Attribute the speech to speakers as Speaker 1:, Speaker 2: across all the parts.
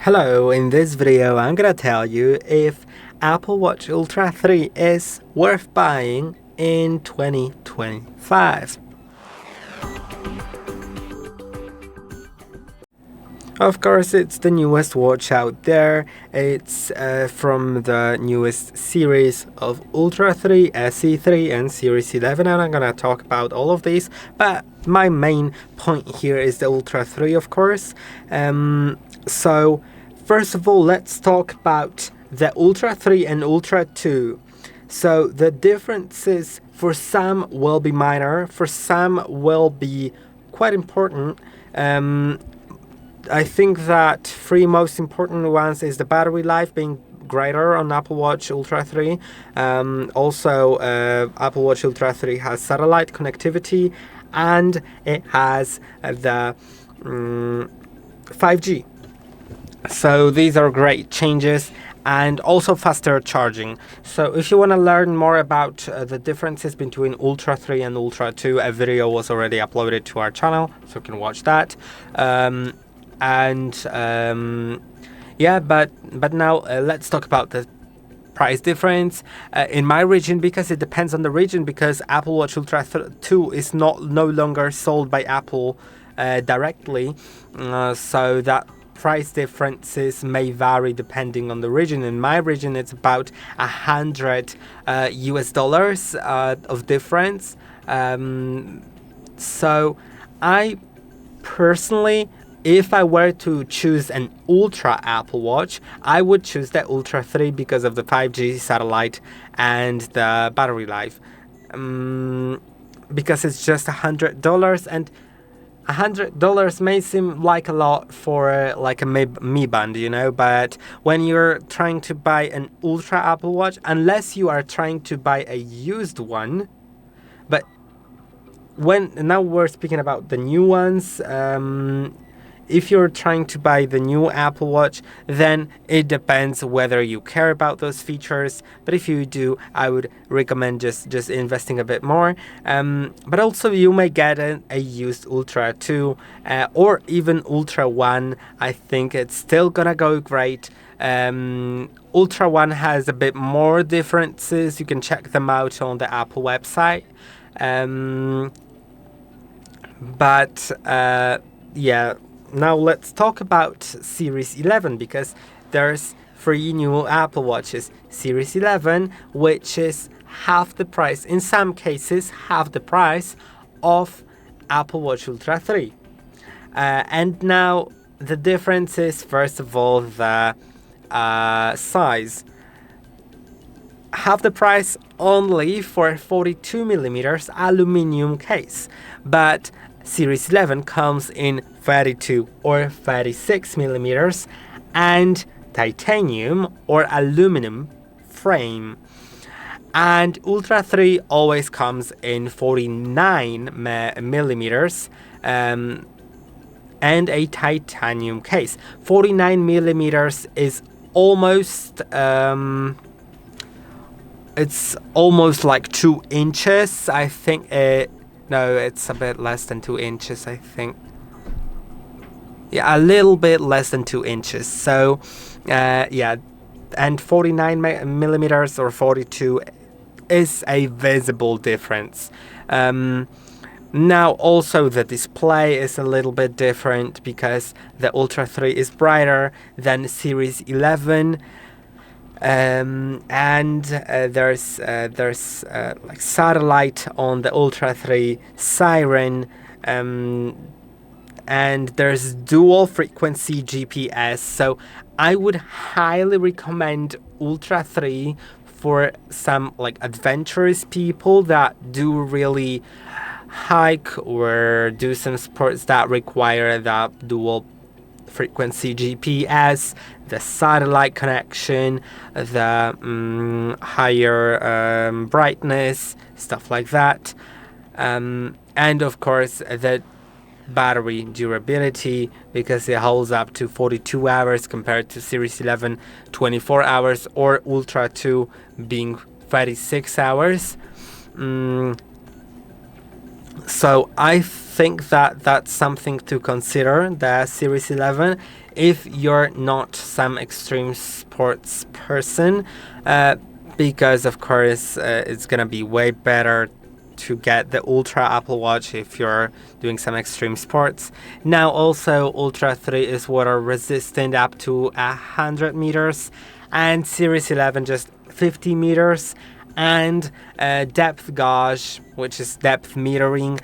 Speaker 1: Hello, in this video I'm gonna tell you if Apple Watch Ultra 3 is worth buying in 2025. Of course, it's the newest watch out there. It's from the newest series of Ultra 3, SE3 and Series 11, and I'm gonna talk about all of these, but my main point here is the Ultra 3, of course. So first of all, let's talk about the Ultra 3 and Ultra 2. So the differences for some will be minor, for some will be quite important. I think that three most important ones is the battery life being greater on Apple Watch Ultra 3. Also, Apple Watch Ultra 3 has satellite connectivity and it has the 5G. So these are great changes, and also faster charging. So if you want to learn more about the differences between Ultra 3 and Ultra 2, a video was already uploaded to our channel, so you can watch that. Yeah, but now let's talk about the price difference in my region, because it depends on the region, because Apple Watch Ultra 2 is no longer sold by Apple directly, so that price differences may vary depending on the region. In my region, it's about $100 US of difference. So I personally, if I were to choose an Ultra Apple Watch, I would choose the Ultra 3 because of the 5G satellite and the battery life. Because it's just $100, and $100 may seem like a lot for like a Mi Band, you know, but when you're trying to buy an Ultra Apple Watch, unless you are trying to buy a used one, but now we're speaking about the new ones. If you're trying to buy the new Apple Watch, then it depends whether you care about those features. But if you do, I would recommend just investing a bit more. But also you may get a used Ultra 2 or even Ultra 1. I think it's still gonna go great. Ultra 1 has a bit more differences. You can check them out on the Apple website. Yeah. Now let's talk about Series 11, because there's 3 new Apple Watches. Series 11, which is half the price, in some cases half the price of Apple Watch Ultra 3. And now the difference is, first of all, the size. Half the price only for 42mm aluminum case, but Series 11 comes in 32 or 36mm and titanium or aluminum frame. And Ultra 3 always comes in 49mm and a titanium case. 49mm is almost it's almost like 2 inches. I think no, it's a bit less than 2 inches, I think. Yeah, a little bit less than 2 inches. So, yeah, and 49mm or 42 is a visible difference. Now, also the display is a little bit different, because the Ultra 3 is brighter than Series 11. There's like satellite on the Ultra 3, siren, and there's dual frequency GPS. So I would highly recommend Ultra 3 for some like adventurous people that do really hike or do some sports that require that dual frequency GPS, the satellite connection, the higher brightness, stuff like that, and of course the battery durability, because it holds up to 42 hours compared to Series 11 24 hours, or Ultra 2 being 36 hours. So I think that that's something to consider, the Series 11. if you're not some extreme sports person, because of course it's gonna be way better to get the Ultra Apple Watch if you're doing some extreme sports. Now also Ultra 3 is water resistant up to 100 meters, and Series 11 just 50 meters, and depth gauge, which is depth metering,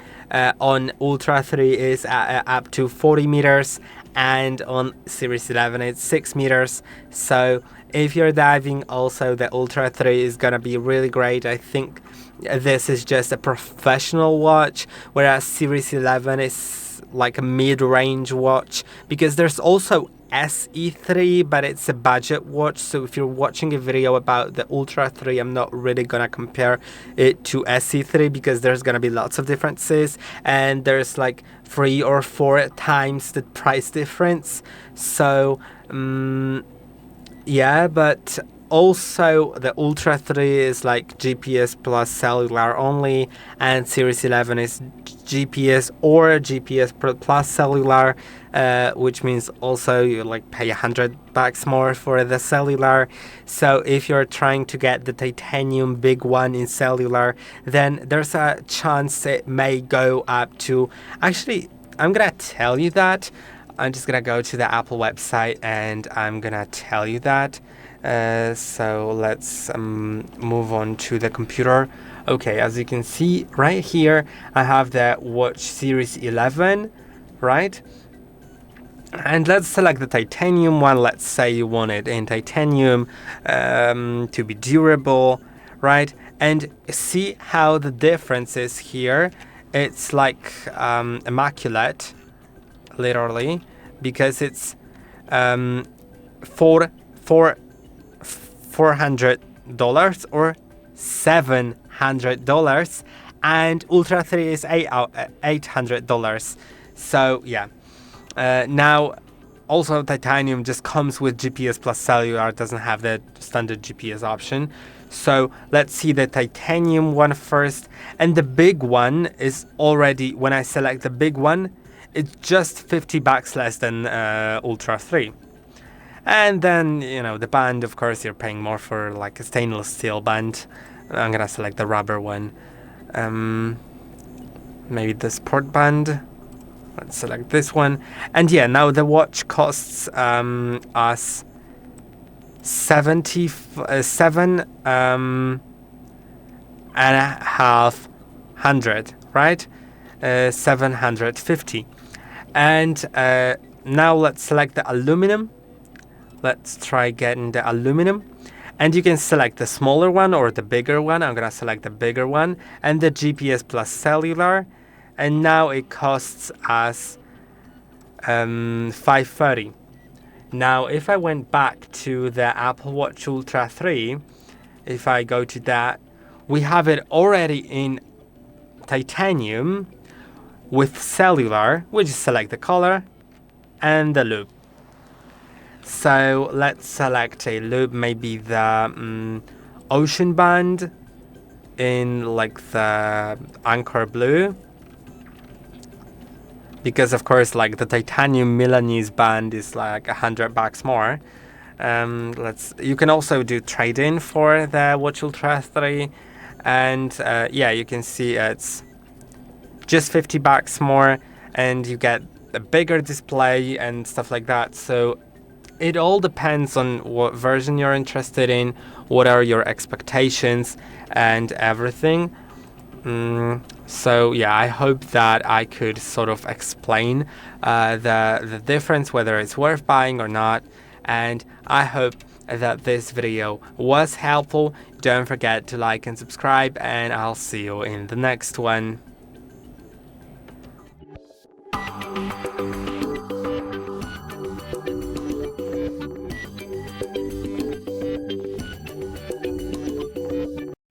Speaker 1: on Ultra 3 is up to 40 meters, and on Series 11 it's 6 meters. So if you're diving, also the Ultra 3 is gonna be really great. I think this is just a professional watch, whereas Series 11 is like a mid-range watch, because there's also SE3, but it's a budget watch. So if you're watching a video about the Ultra 3, I'm not really gonna compare it to SE3 because there's gonna be lots of differences, and there's like 3 or 4 times the price difference. So yeah, but also the Ultra 3 is like GPS plus cellular only, and Series 11 is GPS or GPS plus cellular, which means also you like pay $100 more for the cellular. So if you're trying to get the titanium big one in cellular, then there's a chance it may go up to, actually I'm gonna tell you that. I'm just gonna go to the Apple website and I'm gonna tell you that. So let's move on to the computer. Okay, as you can see right here, I have the Watch Series 11, right? And let's select the titanium one. Let's say you want it in titanium to be durable, right? And see how the difference is here. It's like immaculate, literally, because it's $400 or $700, and Ultra 3 is $800. So yeah. Now also titanium just comes with GPS plus cellular, doesn't have the standard GPS option. So let's see the titanium one first, and the big one is already, when I select the big one, it's just $50 less than Ultra 3. And then, you know, the band, of course, you're paying more for like a stainless steel band. I'm gonna select the rubber one. Maybe the sport band. Let's select this one. And yeah, now the watch costs us 7,500, right? 750. And now let's select the aluminum. Let's try getting the aluminum. And you can select the smaller one or the bigger one. I'm gonna select the bigger one, and the GPS plus cellular. And now it costs us $530. Now if I went back to the Apple Watch Ultra 3, if I go to that, we have it already in titanium with cellular. We just select the color and the loop. So let's select a loop, maybe the ocean band in like the Anchor Blue, because of course like the titanium Milanese band is like $100 more. You can also do trade-in for the Watch Ultra 3, and yeah, you can see it's just $50 more, and you get a bigger display and stuff like that. So it all depends on what version you're interested in, what are your expectations, and everything. So yeah, I hope that I could sort of explain the difference, whether it's worth buying or not. And I hope that this video was helpful. Don't forget to like and subscribe, and I'll see you in the next one.